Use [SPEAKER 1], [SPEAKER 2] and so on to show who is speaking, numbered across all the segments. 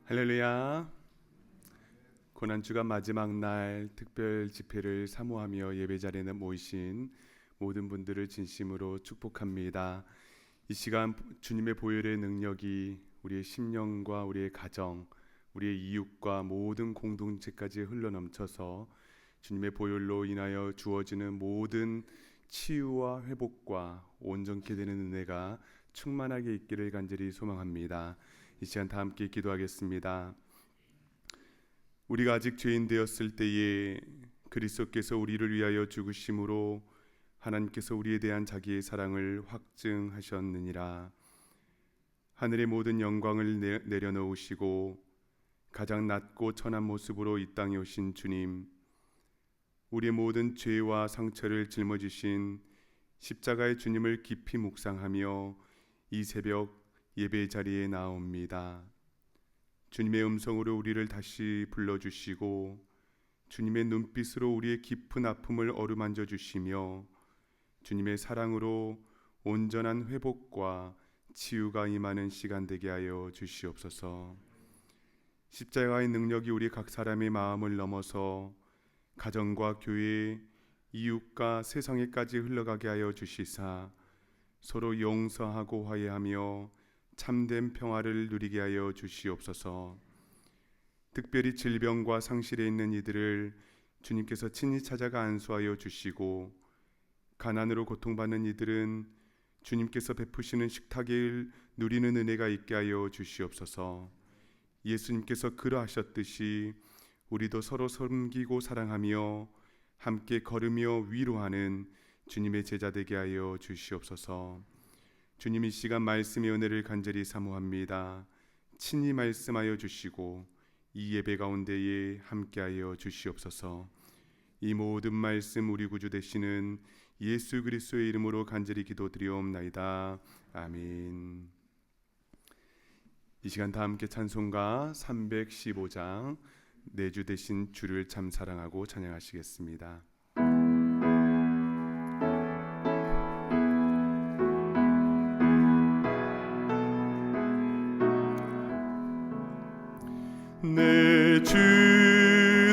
[SPEAKER 1] 할렐루야. 고난주간 마지막 날 특별 집회를 사모하며 예배 자리에 모이신 모든 분들을 진심으로 축복합니다. 이 시간 주님의 보혈의 능력이 우리의 심령과 우리의 가정, 우리의 이웃과 모든 공동체까지 흘러넘쳐서 주님의 보혈로 인하여 주어지는 모든 치유와 회복과 온전케 되는 은혜가 충만하게 있기를 간절히 소망합니다. 이 시간 다 함께 기도하겠습니다. 우리가 아직 죄인 되었을 때에 그리스도께서 우리를 위하여 죽으심으로 하나님께서 우리에 대한 자기의 사랑을 확증하셨느니라. 하늘의 모든 영광을 내려놓으시고 가장 낮고 천한 모습으로 이 땅에 오신 주님, 우리의 모든 죄와 상처를 짊어지신 십자가의 주님을 깊이 묵상하며 이 새벽 예배 자리에 나옵니다. 주님의 음성으로 우리를 다시 불러주시고 주님의 눈빛으로 우리의 깊은 아픔을 어루만져 주시며 주님의 사랑으로 온전한 회복과 치유가 임하는 시간 되게 하여 주시옵소서. 십자가의 능력이 우리 각 사람의 마음을 넘어서 가정과 교회, 이웃과 세상에까지 흘러가게 하여 주시사 서로 용서하고 화해하며 참된 평화를 누리게 하여 주시옵소서. 특별히 질병과 상실에 있는 이들을 주님께서 친히 찾아가 안수하여 주시고 가난으로 고통받는 이들은 주님께서 베푸시는 식탁을 누리는 은혜가 있게 하여 주시옵소서. 예수님께서 그러하셨듯이 우리도 서로 섬기고 사랑하며 함께 걸으며 위로하는 주님의 제자 되게 하여 주시옵소서. 주님, 이 시간 말씀의 은혜를 간절히 사모합니다. 친히 말씀하여 주시고 이 예배 가운데에 함께하여 주시옵소서. 이 모든 말씀 우리 구주 되시는 예수 그리스도의 이름으로 간절히 기도드리옵나이다. 아멘. 이 시간 다 함께 찬송가 315장 내 주 되신 주를 참 사랑하고 찬양하시겠습니다. 내 주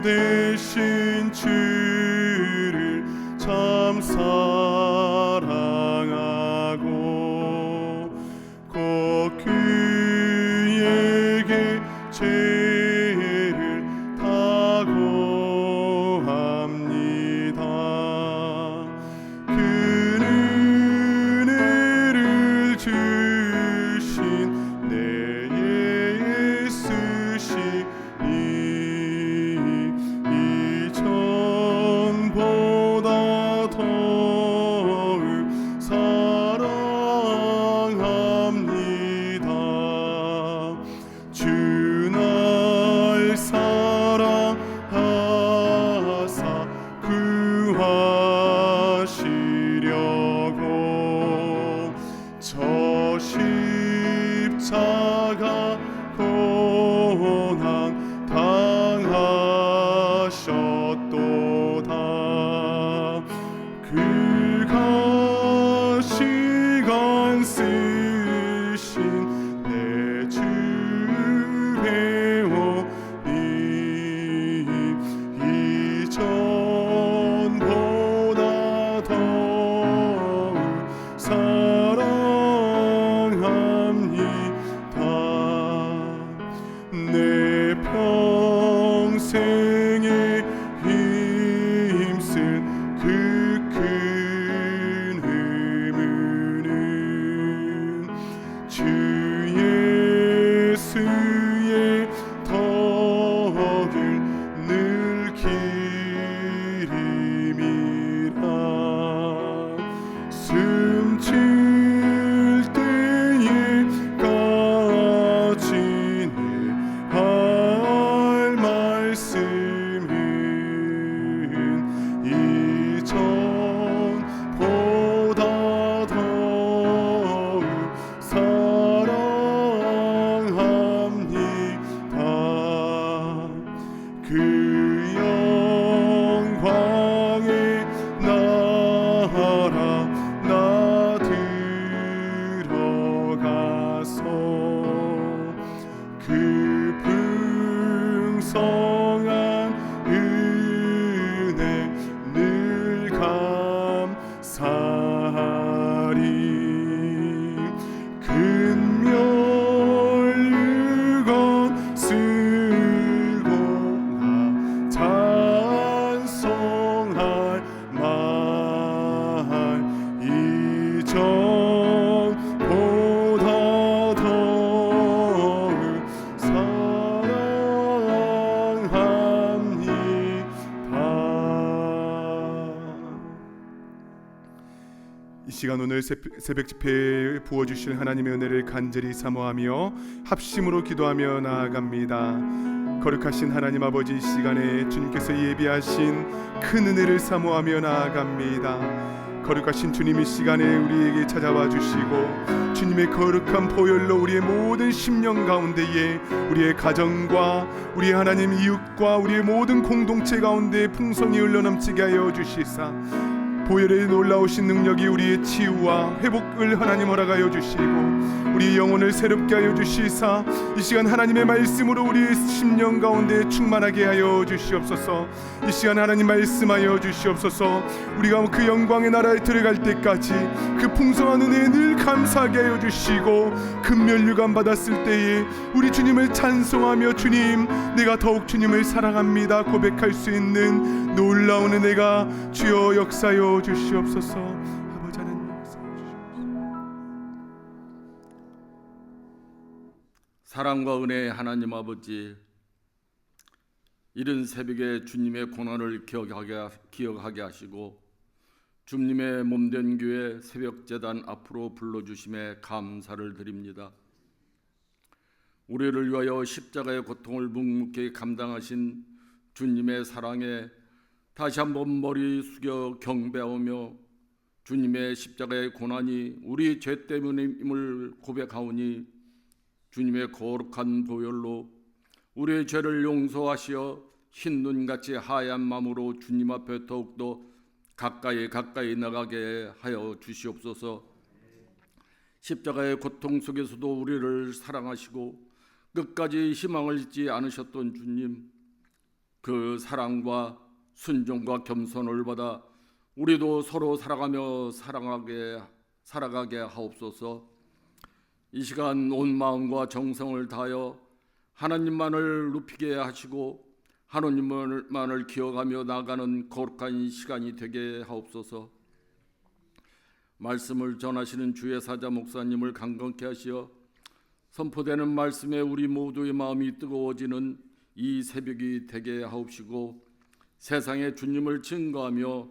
[SPEAKER 1] 되신 주를 참 사랑하고 곧 그에게 죄를 다고 합니다. 그 은혜를 주신 내 이전보다 더욱 사랑합니다. 주 날 사랑하사 구하시려고 저 십자가 고난 당하셨도다. 그가 시간 쓰신 내 주 배우니 이전보다 더욱 사랑합니다. 내 평생에 힘쓸 그 큰 의무는 근멸유건 쓰거나 찬송할 말 이전보다 더욱 이 시간 오늘 새벽 집회에 부어주실 하나님의 은혜를 간절히 사모하며 합심으로 기도하며 나아갑니다. 거룩하신 하나님 아버지, 이 시간에 주님께서 예비하신 큰 은혜를 사모하며 나아갑니다. 거룩하신 주님, 이 시간에 우리에게 찾아와 주시고 주님의 거룩한 보혈로 우리의 모든 심령 가운데에 우리의 가정과 우리의 하나님 이웃과 우리의 모든 공동체 가운데 풍성이 흘러넘치게 하여 주시사 보혈의 놀라우신 능력이 우리의 치유와 회복을 하나님 허락하여 주시고 우리 영혼을 새롭게 하여 주시사 이 시간 하나님의 말씀으로 우리의 심령 가운데 충만하게 하여 주시옵소서. 이 시간 하나님 말씀하여 주시옵소서. 우리가 그 영광의 나라에 들어갈 때까지 그 풍성한 은혜에 늘 감사하게 하여 주시고 금멸유관 받았을 때에 우리 주님을 찬송하며 주님, 내가 더욱 주님을 사랑합니다 고백할 수 있는 놀라운 은혜가 주여 역사여 주시옵소서. 아버지 하나님 역사여 주시옵소서.
[SPEAKER 2] 사랑과 은혜의 하나님 아버지, 이른 새벽에 주님의 고난을 기억하게 하시고 주님의 몸된 교회 새벽재단 앞으로 불러주심에 감사를 드립니다. 우리를 위하여 십자가의 고통을 묵묵히 감당하신 주님의 사랑에 다시 한번 머리 숙여 경배하며 주님의 십자가의 고난이 우리 죄 때문임을 고백하오니 주님의 거룩한 보혈로 우리의 죄를 용서하시어 흰눈같이 하얀 마음으로 주님 앞에 더욱더 가까이 나가게 하여 주시옵소서. 십자가의 고통 속에서도 우리를 사랑하시고 끝까지 희망을 잊지 않으셨던 주님, 그 사랑과 순종과 겸손을 받아 우리도 서로 사랑하며 살아가게 하옵소서. 이 시간 온 마음과 정성을 다하여 하나님만을 높이게 하시고 하나님만을 기억하며 나가는 거룩한 시간이 되게 하옵소서. 말씀을 전하시는 주의 사자 목사님을 강건케 하시어 선포되는 말씀에 우리 모두의 마음이 뜨거워지는 이 새벽이 되게 하옵시고 세상에 주님을 증거하며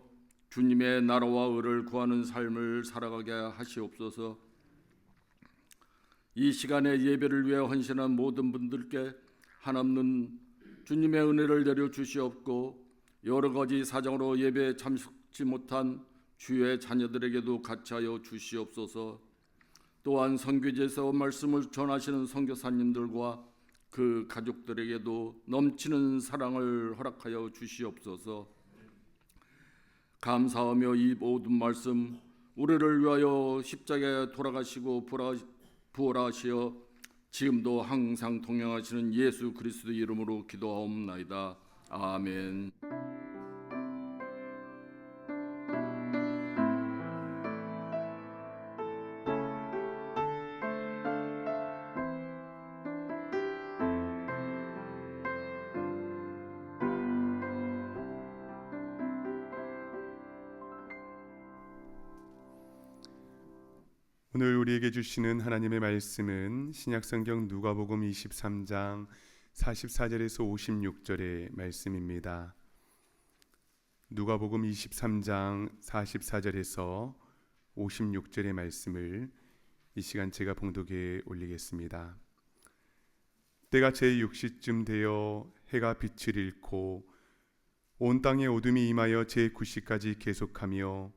[SPEAKER 2] 주님의 나라와 의를 구하는 삶을 살아가게 하시옵소서. 이 시간에 예배를 위해 헌신한 모든 분들께 한없는 주님의 은혜를 내려 주시옵고 여러 가지 사정으로 예배에 참석지 못한 주의 자녀들에게도 같이 하여 주시옵소서. 또한 선교지에서 말씀을 전하시는 선교사님들과 그 가족들에게도 넘치는 사랑을 허락하여 주시옵소서. 감사하며 이 모든 말씀 우리를 위하여 십자가에 돌아가시고 부활하시어 지금도 항상 동행하시는 예수 그리스도 이름으로 기도하옵나이다. 아멘.
[SPEAKER 1] 오늘 우리에게 주시는 하나님의 말씀은 신약성경 누가복음 23장 44절에서 56절의 말씀입니다. 누가복음 23장 44절에서 56절의 말씀을 이 시간 제가 봉독에 올리겠습니다. 때가 제6시쯤 되어 해가 빛을 잃고 온 땅에 어둠이 임하여 제9시까지 계속하며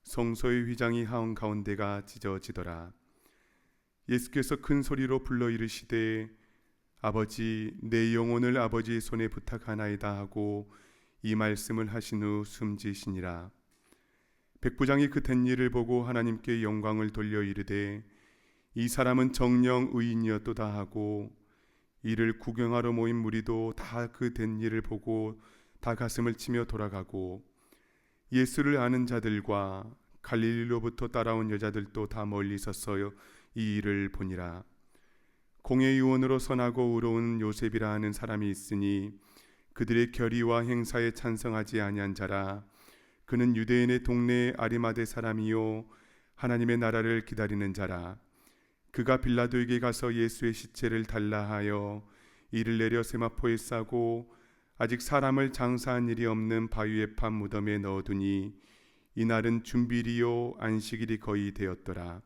[SPEAKER 1] 성소의 휘장이 하원 가운데가 찢어지더라. 예수께서 큰 소리로 불러 이르시되 아버지, 내 영혼을 아버지의 손에 부탁하나이다 하고 이 말씀을 하신 후 숨지시니라. 백부장이 그 된 일을 보고 하나님께 영광을 돌려 이르되 이 사람은 정령 의인이었도다 하고 이를 구경하러 모인 무리도 다 그 된 일을 보고 다 가슴을 치며 돌아가고 예수를 아는 자들과 갈릴리로부터 따라온 여자들도 다 멀리 서서 이 일을 보니라. 공회 유언으로 선하고 의로운 요셉이라 하는 사람이 있으니 그들의 결의와 행사에 찬성하지 아니한 자라. 그는 유대인의 동네 아리마대 사람이요 하나님의 나라를 기다리는 자라. 그가 빌라도에게 가서 예수의 시체를 달라 하여 이를 내려 세마포에 싸고 아직 사람을 장사한 일이 없는 바위에 판 무덤에 넣어두니 이날은 준비일이요 안식일이 거의 되었더라.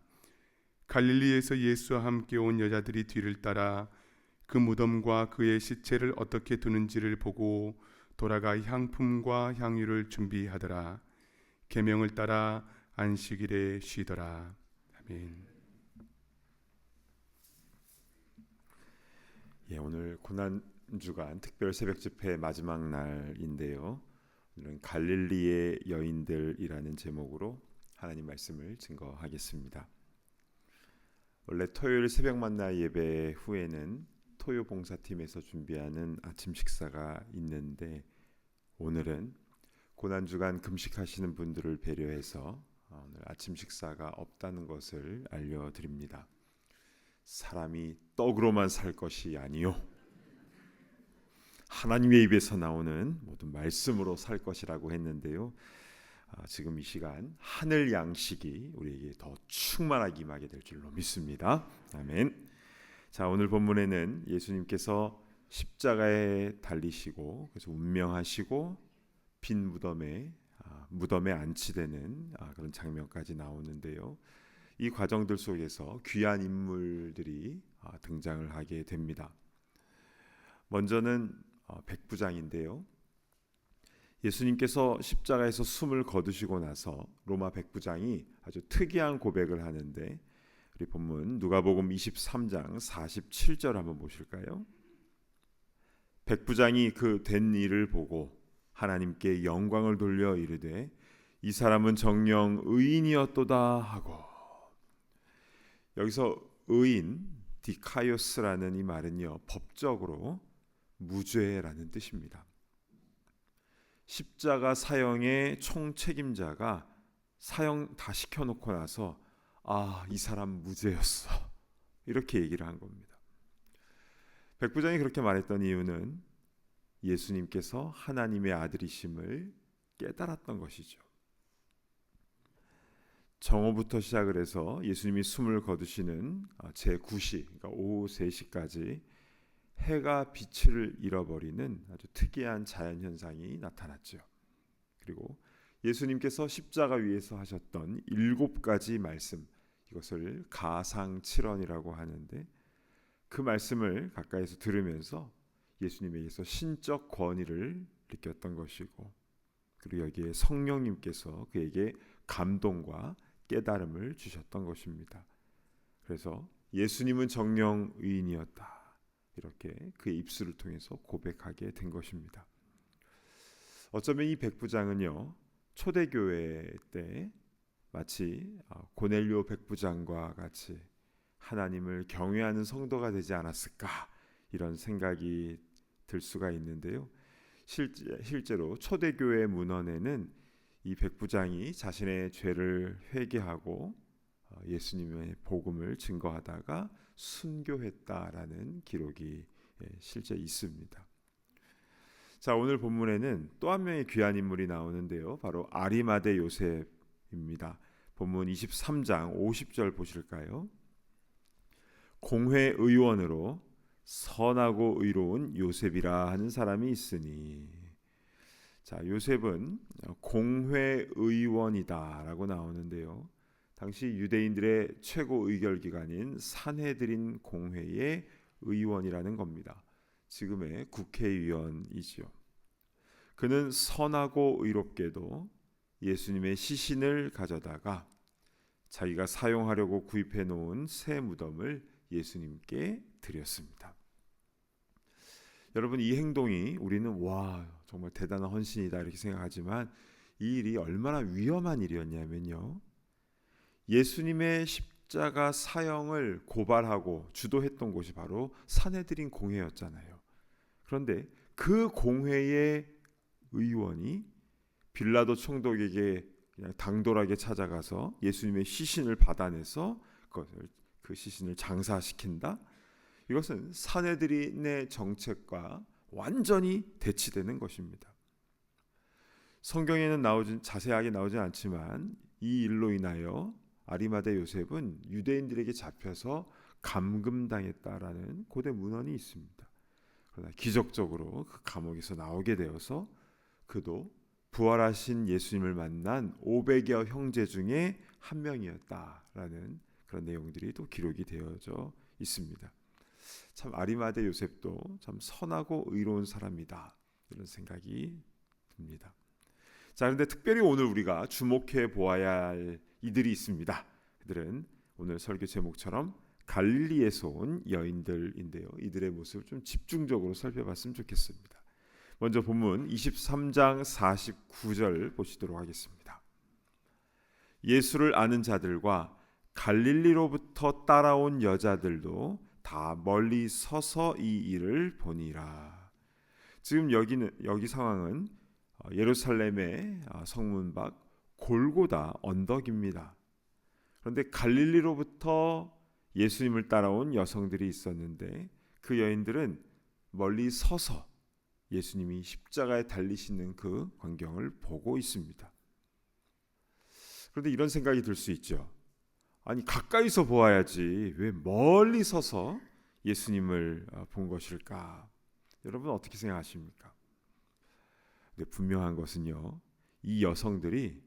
[SPEAKER 1] 갈릴리에서 예수와 함께 온 여자들이 뒤를 따라 그 무덤과 그의 시체를 어떻게 두는지를 보고 돌아가 향품과 향유를 준비하더라. 계명을 따라 안식일에 쉬더라. 아멘.
[SPEAKER 3] 예, 오늘 고난주간 특별 새벽 집회 마지막 날인데요. 오늘은 갈릴리의 여인들이라는 제목으로 하나님 말씀을 증거하겠습니다. 원래 토요일 새벽 만나 예배 후에는 토요 봉사팀에서 준비하는 아침 식사가 있는데 오늘은 고난주간 금식하시는 분들을 배려해서 오늘 아침 식사가 없다는 것을 알려드립니다. 사람이 떡으로만 살 것이 아니요 하나님의 입에서 나오는 모든 말씀으로 살 것이라고 했는데요. 지금 이 시간 하늘 양식이 우리에게 더 충만하게 임하게 될 줄로 믿습니다. 아멘. 자, 오늘 본문에는 예수님께서 십자가에 달리시고 그래서 운명하시고 빈 무덤에 안치되는 그런 장면까지 나오는데요. 이 과정들 속에서 귀한 인물들이 등장을 하게 됩니다. 먼저는 백부장인데요. 예수님께서 십자가에서 숨을 거두시고 나서 로마 백부장이 아주 특이한 고백을 하는데 우리 본문 누가복음 23장 47절 한번 보실까요? 백부장이 그 된 일을 보고 하나님께 영광을 돌려 이르되 이 사람은 정녕 의인이었도다 하고, 여기서 의인 디카이오스라는 이 말은요 법적으로 무죄라는 뜻입니다. 십자가 사형의 총책임자가 사형 다 시켜놓고 나서 이 사람 무죄였어 이렇게 얘기를 한 겁니다. 백부장이 그렇게 말했던 이유는 예수님께서 하나님의 아들이심을 깨달았던 것이죠. 정오부터 시작을 해서 예수님이 숨을 거두시는 제9시 그러니까 오후 3시까지 해가 빛을 잃어버리는 아주 특이한 자연현상이 나타났죠. 그리고 예수님께서 십자가 위에서 하셨던 7가지 말씀, 이것을 가상칠언이라고 하는데 그 말씀을 가까이서 들으면서 예수님에게서 신적 권위를 느꼈던 것이고, 그리고 여기에 성령님께서 그에게 감동과 깨달음을 주셨던 것입니다. 그래서 예수님은 정령 의인이었다, 이렇게 그의 입술을 통해서 고백하게 된 것입니다. 어쩌면 이 백부장은요 초대교회 때 마치 고넬료 백부장과 같이 하나님을 경외하는 성도가 되지 않았을까, 이런 생각이 들 수가 있는데요. 실제로 초대교회 문헌에는 이 백부장이 자신의 죄를 회개하고 예수님의 복음을 증거하다가 순교했다라는 기록이 실제 있습니다. 자, 오늘 본문에는 또 한 명의 귀한 인물이 나오는데요. 바로 아리마대 요셉입니다. 본문 23장 50절 보실까요? 공회 의원으로 선하고 의로운 요셉이라 하는 사람이 있으니, 자, 요셉은 공회 의원이다라고 나오는데요. 당시 유대인들의 최고 의결기관인 산헤드린 공회의 의원이라는 겁니다. 지금의 국회의원이지요. 그는 선하고 의롭게도 예수님의 시신을 가져다가 자기가 사용하려고 구입해 놓은 새 무덤을 예수님께 드렸습니다. 여러분, 이 행동이 우리는 와 정말 대단한 헌신이다 이렇게 생각하지만 이 일이 얼마나 위험한 일이었냐면요, 예수님의 십자가 사형을 고발하고 주도했던 곳이 바로 산헤드린 공회였잖아요. 그런데 그 공회의 의원이 빌라도 총독에게 그냥 당돌하게 찾아가서 예수님의 시신을 받아내서 그 시신을 장사시킨다. 이것은 사내들인의 정책과 완전히 대치되는 것입니다. 성경에는 자세하게 나오진 않지만 이 일로 인하여 아리마대 요셉은 유대인들에게 잡혀서 감금당했다라는 고대 문헌이 있습니다. 그러나 기적적으로 그 감옥에서 나오게 되어서 그도 부활하신 예수님을 만난 500여 형제 중에 한 명이었다라는 그런 내용들이 또 기록이 되어져 있습니다. 참 아리마대 요셉도 참 선하고 의로운 사람이다, 이런 생각이 듭니다. 자, 그런데 특별히 오늘 우리가 주목해 보아야 할 이들이 있습니다. 그들은 오늘 설교 제목처럼 갈릴리에서 온 여인들인데요. 이들의 모습을 좀 집중적으로 살펴봤으면 좋겠습니다. 먼저 본문 23장 49절 보시도록 하겠습니다. 예수를 아는 자들과 갈릴리로부터 따라온 여자들도 다 멀리 서서 이 일을 보니라. 지금 여기 상황은 예루살렘의 성문 밖 골고다 언덕입니다. 그런데 갈릴리로부터 예수님을 따라온 여성들이 있었는데 그 여인들은 멀리 서서 예수님이 십자가에 달리시는 그 광경을 보고 있습니다. 그런데 이런 생각이 들 수 있죠. 아니, 가까이서 보아야지 왜 멀리 서서 예수님을 본 것일까? 여러분 어떻게 생각하십니까? 근데 분명한 것은요, 이 여성들이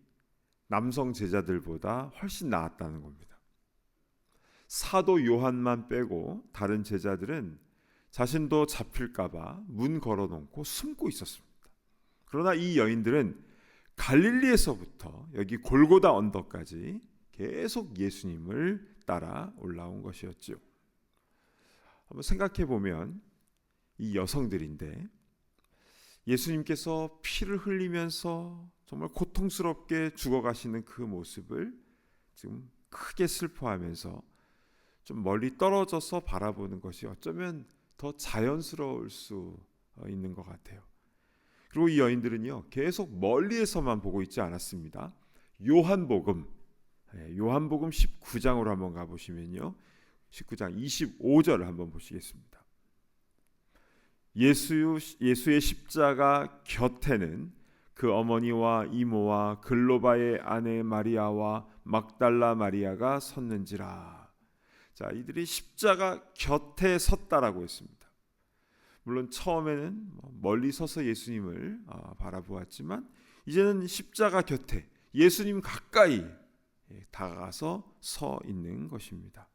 [SPEAKER 3] 남성 제자들보다 훨씬 나았다는 겁니다. 사도 요한만 빼고 다른 제자들은 자신도 잡힐까봐 문 걸어놓고 숨고 있었습니다. 그러나 이 여인들은 갈릴리에서부터 여기 골고다 언덕까지 계속 예수님을 따라 올라온 것이었죠. 한번 생각해 보면 이 여성들인데 예수님께서 피를 흘리면서 정말 고통스럽게 죽어가시는 그 모습을 지금 크게 슬퍼하면서 좀 멀리 떨어져서 바라보는 것이 어쩌면 더 자연스러울 수 있는 것 같아요. 그리고 이 여인들은요, 계속 멀리에서만 보고 있지 않았습니다. 요한복음 19장으로 한번 가보시면요, 19장 25절을 한번 보시겠습니다. 예수의 십자가 곁에는 그 어머니와 이모와 글로바의 아내 마리아와 막달라 마리아가 섰는지라. 자, 이들이 십자가 곁에 섰다라고 했습니다. 물론 처음에는 멀리 서서 예수님을 바라보았지만 이제는 십자가 곁에 예수님 가까이 다가가서 서 있는 것입니다.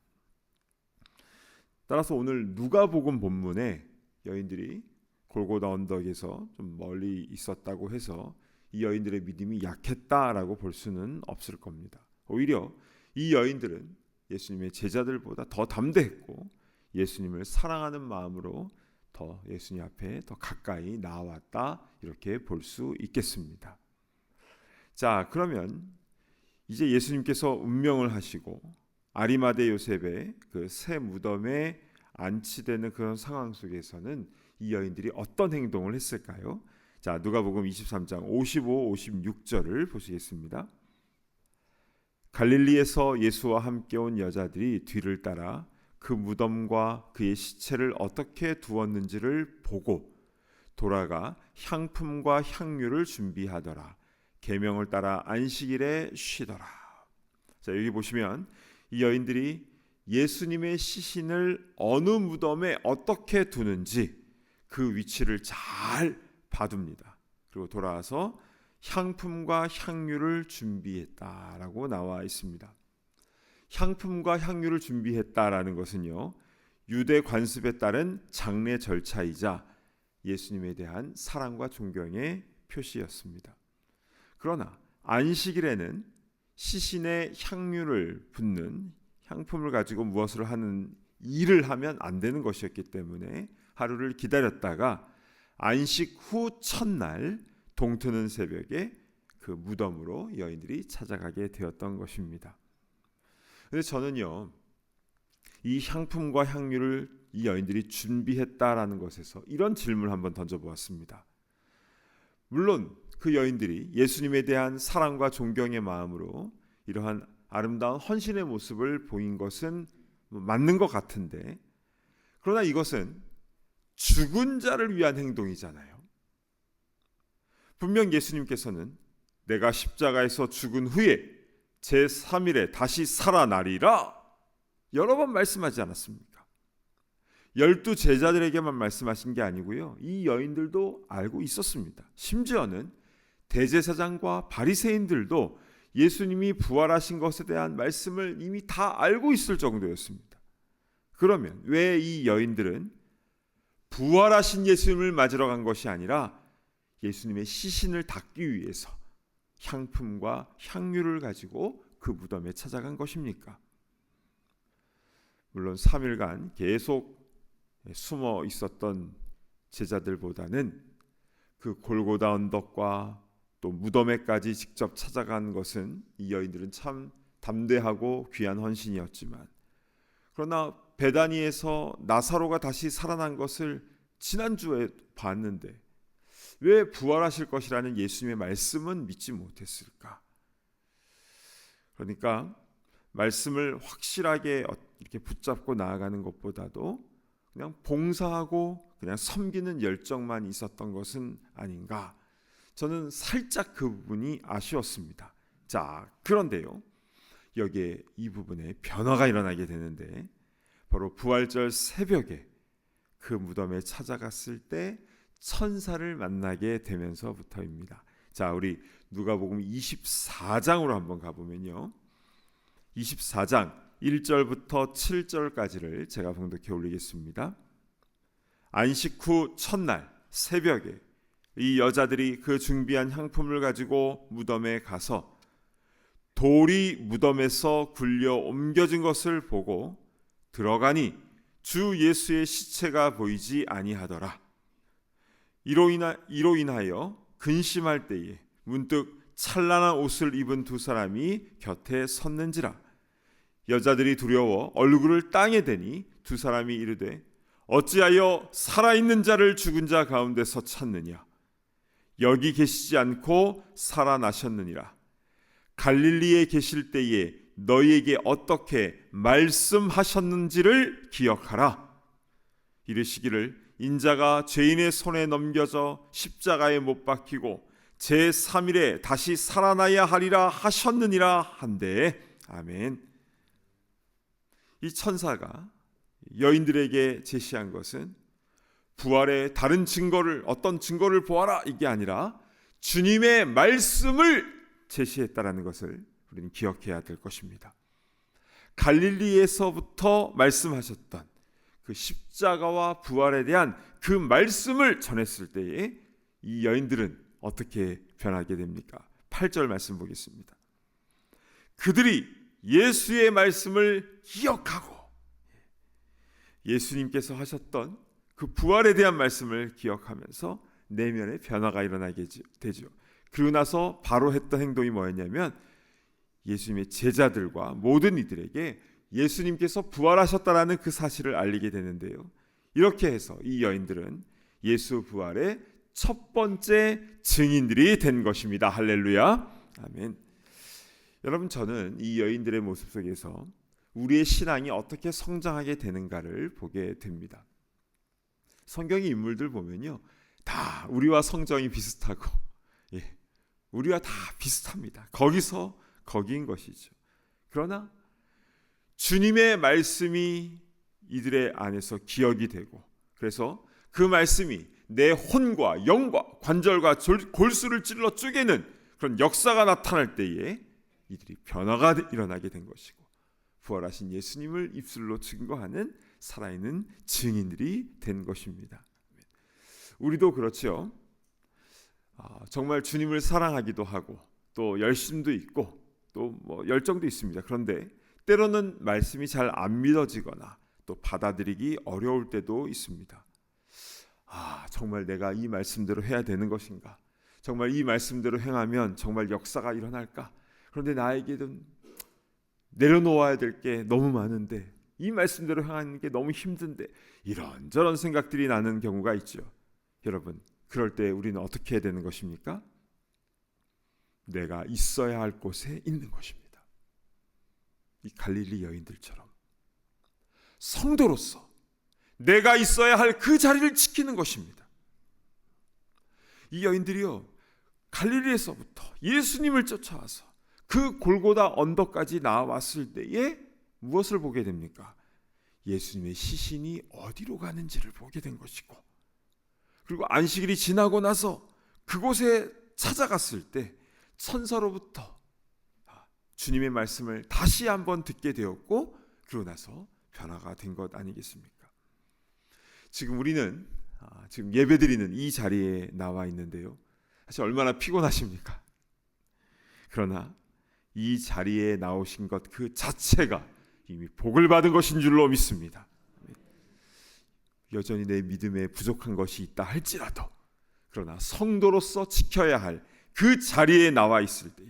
[SPEAKER 3] 따라서 오늘 누가복음 본문에 여인들이 골고다 언덕에서 좀 멀리 있었다고 해서 이 여인들의 믿음이 약했다라고 볼 수는 없을 겁니다. 오히려 이 여인들은 예수님의 제자들보다 더 담대했고 예수님을 사랑하는 마음으로 더 예수님 앞에 더 가까이 나왔다, 이렇게 볼 수 있겠습니다. 자, 그러면 이제 예수님께서 운명을 하시고 아리마대 요셉의 그 새 무덤에 안치되는 그런 상황 속에서는 이 여인들이 어떤 행동을 했을까요? 자, 누가복음 23장 55, 56절을 보시겠습니다. 갈릴리에서 예수와 함께 온 여자들이 뒤를 따라 그 무덤과 그의 시체를 어떻게 두었는지를 보고 돌아가 향품과 향유를 준비하더라. 계명을 따라 안식일에 쉬더라. 자, 여기 보시면 이 여인들이 예수님의 시신을 어느 무덤에 어떻게 두는지 그 위치를 잘 봐둡니다. 그리고 돌아와서 향품과 향유를 준비했다라고 나와 있습니다. 향품과 향유를 준비했다라는 것은요, 유대 관습에 따른 장례 절차이자 예수님에 대한 사랑과 존경의 표시였습니다. 그러나 안식일에는 시신에 향유를 붓는 향품을 가지고 무엇을 하는 일을 하면 안 되는 것이었기 때문에 하루를 기다렸다가 안식 후 첫날 동트는 새벽에 그 무덤으로 여인들이 찾아가게 되었던 것입니다. 그런데 저는요, 이 향품과 향유를 이 여인들이 준비했다라는 것에서 이런 질문을 한번 던져보았습니다. 물론 그 여인들이 예수님에 대한 사랑과 존경의 마음으로 이러한 아름다운 헌신의 모습을 보인 것은 맞는 것 같은데, 그러나 이것은 죽은 자를 위한 행동이잖아요. 분명 예수님께서는 내가 십자가에서 죽은 후에 제3일에 다시 살아나리라 여러 번 말씀하지 않았습니까? 12 제자들에게만 말씀하신 게 아니고요, 이 여인들도 알고 있었습니다. 심지어는 대제사장과 바리새인들도 예수님이 부활하신 것에 대한 말씀을 이미 다 알고 있을 정도였습니다. 그러면 왜 이 여인들은 부활하신 예수님을 맞으러 간 것이 아니라 예수님의 시신을 닦기 위해서 향품과 향유를 가지고 그 무덤에 찾아간 것입니까? 물론 3일간 계속 숨어 있었던 제자들보다는 그 골고다 언덕과 또 무덤에까지 직접 찾아간 것은 이 여인들은 참 담대하고 귀한 헌신이었지만, 그러나 베다니에서 나사로가 다시 살아난 것을 지난주에 봤는데 왜 부활하실 것이라는 예수님의 말씀은 믿지 못했을까? 그러니까 말씀을 확실하게 이렇게 붙잡고 나아가는 것보다도 그냥 봉사하고 그냥 섬기는 열정만 있었던 것은 아닌가? 저는 살짝 그 부분이 아쉬웠습니다. 자, 그런데요, 여기에 이 부분에 변화가 일어나게 되는데, 바로 부활절 새벽에 그 무덤에 찾아갔을 때 천사를 만나게 되면서부터입니다. 자, 우리 누가복음 24장으로 한번 가보면요, 24장 1절부터 7절까지를 제가 봉독해 올리겠습니다. 안식 후 첫날 새벽에 이 여자들이 그 준비한 향품을 가지고 무덤에 가서 돌이 무덤에서 굴려 옮겨진 것을 보고 들어가니 주 예수의 시체가 보이지 아니하더라. 이로 인하여 근심할 때에 문득 찬란한 옷을 입은 두 사람이 곁에 섰는지라. 여자들이 두려워 얼굴을 땅에 대니 두 사람이 이르되 어찌하여 살아있는 자를 죽은 자 가운데서 찾느냐? 여기 계시지 않고 살아나셨느니라. 갈릴리에 계실 때에 너희에게 어떻게 말씀하셨는지를 기억하라. 이르시기를 인자가 죄인의 손에 넘겨져 십자가에 못 박히고 제3일에 다시 살아나야 하리라 하셨느니라 한데. 아멘. 이 천사가 여인들에게 제시한 것은 부활의 다른 증거를, 어떤 증거를 보아라, 이게 아니라 주님의 말씀을 제시했다라는 것을 우리는 기억해야 될 것입니다. 갈릴리에서부터 말씀하셨던 그 십자가와 부활에 대한 그 말씀을 전했을 때에 이 여인들은 어떻게 변하게 됩니까? 8절 말씀 보겠습니다. 그들이 예수의 말씀을 기억하고, 예수님께서 하셨던 그 부활에 대한 말씀을 기억하면서 내면의 변화가 일어나게 되죠. 그러고 나서 바로 했던 행동이 뭐였냐면 예수님의 제자들과 모든 이들에게 예수님께서 부활하셨다라는 그 사실을 알리게 되는데요. 이렇게 해서 이 여인들은 예수 부활의 첫 번째 증인들이 된 것입니다. 할렐루야. 아멘. 여러분, 저는 이 여인들의 모습 속에서 우리의 신앙이 어떻게 성장하게 되는가를 보게 됩니다. 성경의 인물들 보면요, 다 우리와 성정이 비슷하고, 우리와 다 비슷합니다. 거기서 거기인 것이죠. 그러나 주님의 말씀이 이들의 안에서 기억이 되고, 그래서 그 말씀이 내 혼과 영과 관절과 골수를 찔러 쪼개는 그런 역사가 나타날 때에 이들이 변화가 일어나게 된 것이고, 부활하신 예수님을 입술로 증거하는 살아있는 증인들이 된 것입니다. 우리도 그렇죠. 정말 주님을 사랑하기도 하고 또 열심도 있고 또 열정도 있습니다. 그런데 때로는 말씀이 잘 안 믿어지거나 또 받아들이기 어려울 때도 있습니다. 정말 내가 이 말씀대로 해야 되는 것인가? 정말 이 말씀대로 행하면 정말 역사가 일어날까? 그런데 나에게는 내려놓아야 될 게 너무 많은데, 이 말씀대로 행하는 게 너무 힘든데, 이런저런 생각들이 나는 경우가 있죠. 여러분, 그럴 때 우리는 어떻게 해야 되는 것입니까? 내가 있어야 할 곳에 있는 것입니다. 이 갈릴리 여인들처럼 성도로서 내가 있어야 할 그 자리를 지키는 것입니다. 이 여인들이요, 갈릴리에서부터 예수님을 쫓아와서 그 골고다 언덕까지 나왔을 때에 무엇을 보게 됩니까? 예수님의 시신이 어디로 가는지를 보게 된 것이고, 그리고 안식일이 지나고 나서 그곳에 찾아갔을 때 천사로부터 주님의 말씀을 다시 한번 듣게 되었고, 그러고 나서 변화가 된 것 아니겠습니까? 지금 우리는 지금 예배드리는 이 자리에 나와 있는데요, 사실 얼마나 피곤하십니까? 그러나 이 자리에 나오신 것 그 자체가 이미 복을 받은 것인 줄로 믿습니다. 여전히 내 믿음에 부족한 것이 있다 할지라도, 그러나 성도로서 지켜야 할 그 자리에 나와 있을 때에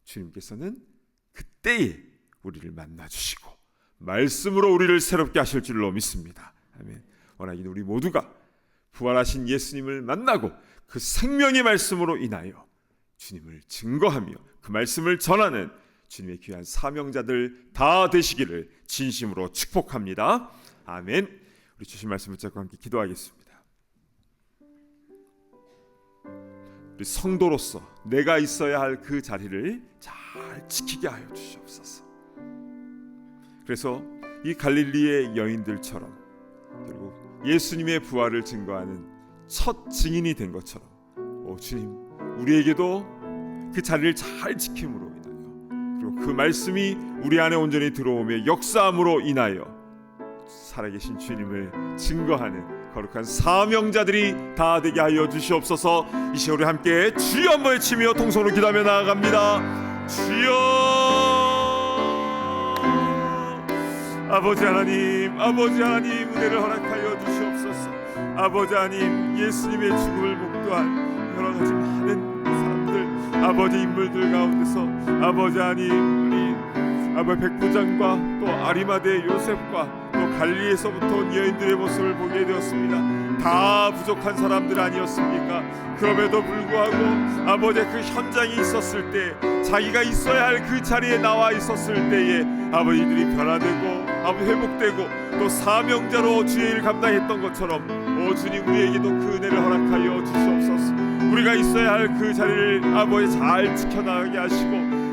[SPEAKER 3] 주님께서는 그때에 우리를 만나 주시고 말씀으로 우리를 새롭게 하실 줄로 믿습니다. 아멘. 원하기는 우리 모두가 부활하신 예수님을 만나고 그 생명의 말씀으로 인하여 주님을 증거하며 그 말씀을 전하는 주님의 귀한 사명자들 다 되시기를 진심으로 축복합니다. 아멘. 우리 주신 말씀 붙잡고 함께 기도하겠습니다. 우리 성도로서 내가 있어야 할 그 자리를 잘 지키게 하여 주시옵소서. 그래서 이 갈릴리의 여인들처럼 그리고 예수님의 부활을 증거하는 첫 증인이 된 것처럼 주님, 우리에게도 그 자리를 잘 지킴으로 인하여, 그리고 그 말씀이 우리 안에 온전히 들어오며 역사함으로 인하여 살아계신 주님을 증거하는 거룩한 사명자들이 다 되게 하여 주시옵소서. 이 시간 우리 함께 주여 한번 외치며 통성으로 기도하며 나아갑니다. 주여. 아버지 하나님 은혜를 허락하여 주시옵소서. 아버지 하나님, 예수님의 죽음을 목도한 여러 가지 많은 사람들, 아버지 인물들 가운데서 아버지 하나님, 우리 아버지 백부장과 또 아리마대 요셉과 또 갈릴리에서부터 온 여인들의 모습을 보게 되었습니다. 다 부족한 사람들 아니었습니까? 그럼에도 불구하고 아버지의 그 현장이 있었을 때, 자기가 있어야 할 그 자리에 나와 있었을 때에 아버지들이 변화되고 아버지 회복되고 또 사명자로 주의 일을 감당했던 것처럼 주님, 우리에게도 그 은혜를 허락하여 주시옵소서. 우리가 있어야 할 그 자리를 아버지 잘 지켜나가게 하시고,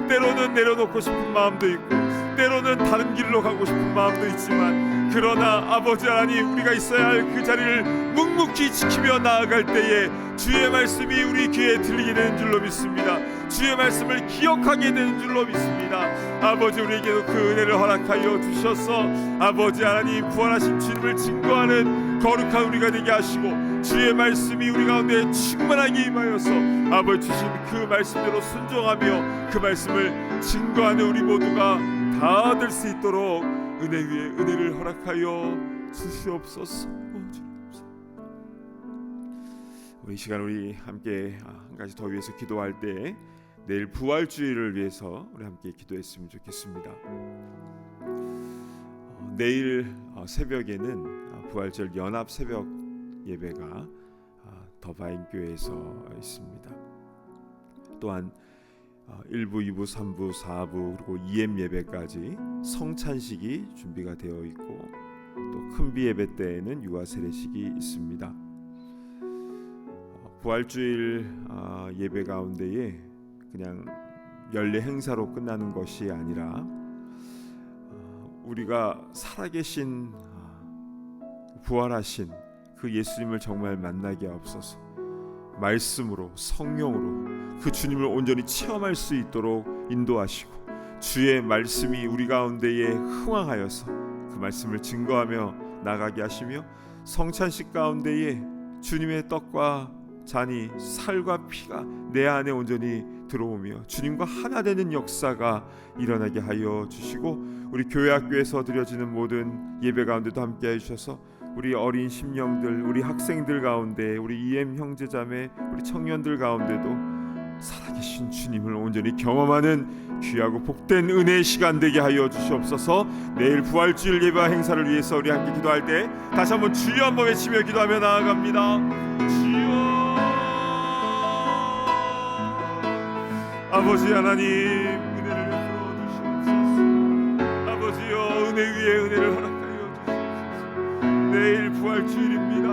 [SPEAKER 3] 때로는 내려놓고 싶은 마음도 있고 때로는 다른 길로 가고 싶은 마음도 있지만, 그러나 아버지 하나님, 우리가 있어야 할 그 자리를 묵묵히 지키며 나아갈 때에 주의 말씀이 우리 귀에 들리게 되는 줄로 믿습니다. 주의 말씀을 기억하게 되는 줄로 믿습니다. 아버지, 우리에게도 그 은혜를 허락하여 주셔서 아버지 하나님, 부활하신 주님을 증거하는 거룩한 우리가 되게 하시고, 주의 말씀이 우리 가운데 충만하게 임하여서 아버지 주신 그 말씀대로 순종하며 그 말씀을 증거하는 우리 모두가 다 될 수 있도록 은혜 위에 은혜를 허락하여 주시옵소서. 우리 시간 우리 함께 한 가지 더 위해서 기도할 때, 내일 부활주의를 위해서 우리 함께 기도했으면 좋겠습니다. 내일 새벽에는 부활절 연합 새벽 예배가 더바인교회에서 있습니다. 또한 1부, 2부, 3부, 4부 그리고 EM 예배까지 성찬식이 준비가 되어 있고, 또 큰비 예배 때에는 유아 세례식이 있습니다. 부활주일 예배 가운데에 그냥 연례 행사로 끝나는 것이 아니라 우리가 살아계신 부활하신 그 예수님을 정말 만나게 하옵소서. 말씀으로, 성령으로 그 주님을 온전히 체험할 수 있도록 인도하시고, 주의 말씀이 우리 가운데에 흥황하여서 그 말씀을 증거하며 나가게 하시며, 성찬식 가운데에 주님의 떡과 잔이 살과 피가 내 안에 온전히 들어오며 주님과 하나 되는 역사가 일어나게 하여 주시고, 우리 교회 학교에서 드려지는 모든 예배 가운데도 함께 해주셔서 우리 어린 심령들, 우리 학생들 가운데, 우리 EM 형제자매, 우리 청년들 가운데도 살아계신 주님을 온전히 경험하는 귀하고 복된 은혜의 시간 되게 하여 주시옵소서. 내일 부활주일 예배와 행사를 위해서 우리 함께 기도할 때 다시 한번 주여 한번 외치며 기도하며 나아갑니다. 주여. 아버지 하나님 은혜를 베풀어 주시옵소서. 아버지여 은혜 위에 은혜를 허락하여 주시옵소서. 내일 부활주일입니다.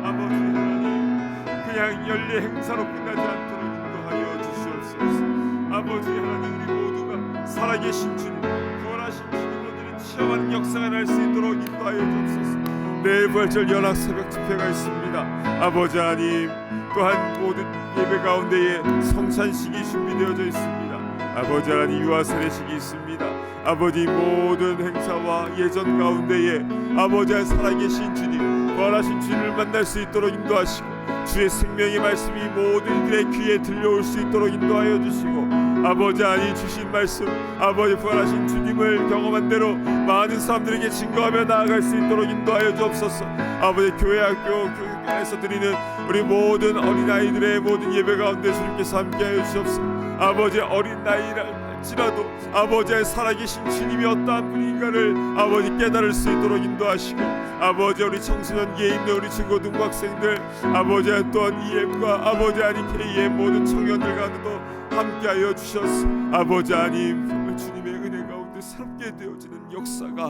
[SPEAKER 3] 아버지 하나님 그냥 연례 행사로 끝나지 않도록 인도하여 주시옵소서. 아버지 하나님 우리 모두가 살아계신 주님 부활하신 주님을 체험하는 역사가 날 수 있도록 인도하여 주옵소서. 내일 부활절 연합 새벽 집회가 있습니다. 아버지 하나님 또한 모든 예배 가운데에 성찬식이 준비되어져 있습니다. 아버지 하나님 유아 세례식이 있습니다. 아버지 모든 행사와 예전 가운데에 아버지 하나님 살아계신 주님 부활하신 주님을 만날 수 있도록 인도하시고 주의 생명의 말씀이 모든 이들의 귀에 들려올 수 있도록 인도하여 주시고 아버지 하나님 주신 말씀 아버지 부활하신 주님을 경험한 대로 많은 사람들에게 증거하며 나아갈 수 있도록 인도하여 주옵소서. 아버지 교회 학교 교육관에서 드리는 우리 모든 어린아이들의 모든 예배 가운데 주님께서 함께하여 주옵소서. 아버지 어린 나이랄지라도 아버지의 살아계신 주님이 어떠한 분인가를 아버지 깨달을 수 있도록 인도하시고 아버지 우리 청소년기에 있는 우리 중고등부 학생들 아버지 또한 EM과 아버지 아니 KM 모든 청년들 가운데도 함께하여 주셔서 아버지 하나님 정말 주님의 은혜 가운데 새롭게 되어지는 역사가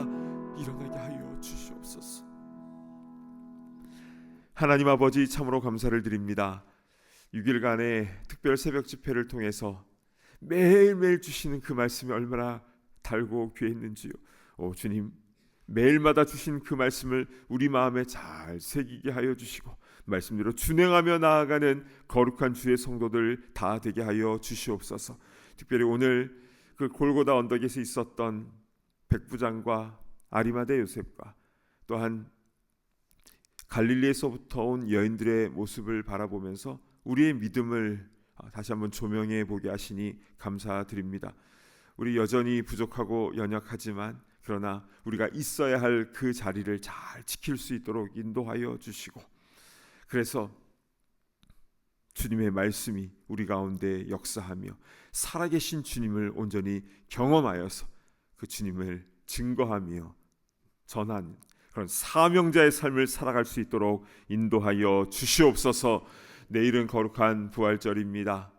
[SPEAKER 3] 일어나게 하여 주시옵소서. 하나님 아버지 참으로 감사를 드립니다. 6일간의 특별 새벽 집회를 통해서 매일매일 주시는 그 말씀이 얼마나 달고 귀했는지요. 오 주님 매일마다 주신 그 말씀을 우리 마음에 잘 새기게 하여 주시고 말씀대로 준행하며 나아가는 거룩한 주의 성도들 다 되게 하여 주시옵소서. 특별히 오늘 그 골고다 언덕에서 있었던 백부장과 아리마대 요셉과 또한 갈릴리에서부터 온 여인들의 모습을 바라보면서 우리의 믿음을 다시 한번 조명해 보게 하시니 감사드립니다. 우리 여전히 부족하고 연약하지만 그러나 우리가 있어야 할 그 자리를 잘 지킬 수 있도록 인도하여 주시고 그래서 주님의 말씀이 우리 가운데 역사하며 살아계신 주님을 온전히 경험하여서 그 주님을 증거하며 전하는 그런 사명자의 삶을 살아갈 수 있도록 인도하여 주시옵소서. 내일은 거룩한 부활절입니다.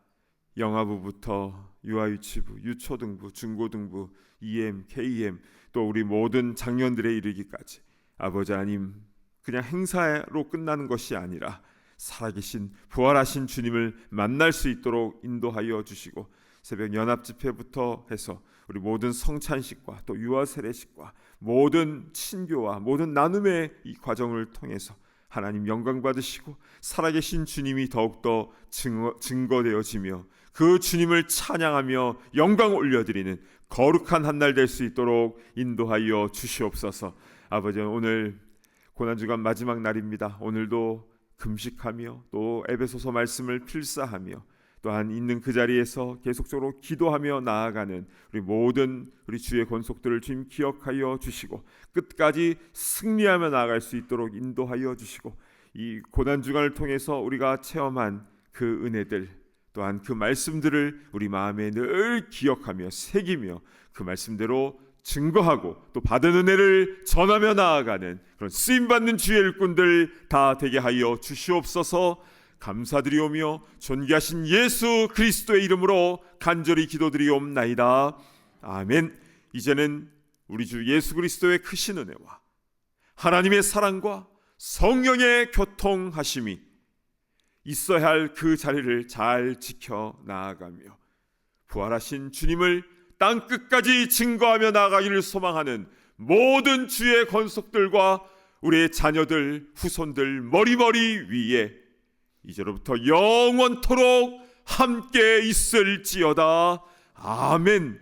[SPEAKER 3] 영아부부터 유아유치부, 유초등부, 중고등부, EM, KM 또 우리 모든 장년들에 이르기까지 아버지 하나님 그냥 행사로 끝나는 것이 아니라 살아계신 부활하신 주님을 만날 수 있도록 인도하여 주시고 새벽 연합 집회부터 해서 우리 모든 성찬식과 또 유아 세례식과 모든 친교와 모든 나눔의 이 과정을 통해서 하나님 영광 받으시고 살아계신 주님이 더욱더 증거되어지며 그 주님을 찬양하며 영광 올려드리는 거룩한 한 날 될 수 있도록 인도하여 주시옵소서. 아버지 오늘 고난주간 마지막 날입니다. 오늘도 금식하며 또 에베소서 말씀을 필사하며 또한 있는 그 자리에서 계속적으로 기도하며 나아가는 우리 모든 우리 주의 권속들을 주님 기억하여 주시고 끝까지 승리하며 나아갈 수 있도록 인도하여 주시고 이 고난주간을 통해서 우리가 체험한 그 은혜들 또한 그 말씀들을 우리 마음에 늘 기억하며 새기며 그 말씀대로 증거하고 또 받은 은혜를 전하며 나아가는 그런 쓰임받는 주의 일꾼들 다 되게 하여 주시옵소서. 감사드리오며 존귀하신 예수 그리스도의 이름으로 간절히 기도드리옵나이다. 아멘. 이제는 우리 주 예수 그리스도의 크신 은혜와 하나님의 사랑과 성령의 교통하심이 있어야 할 그 자리를 잘 지켜 나아가며 부활하신 주님을 땅 끝까지 증거하며 나아가기를 소망하는 모든 주의 권속들과 우리의 자녀들, 후손들 머리머리 위에 이제로부터 영원토록 함께 있을지어다. 아멘.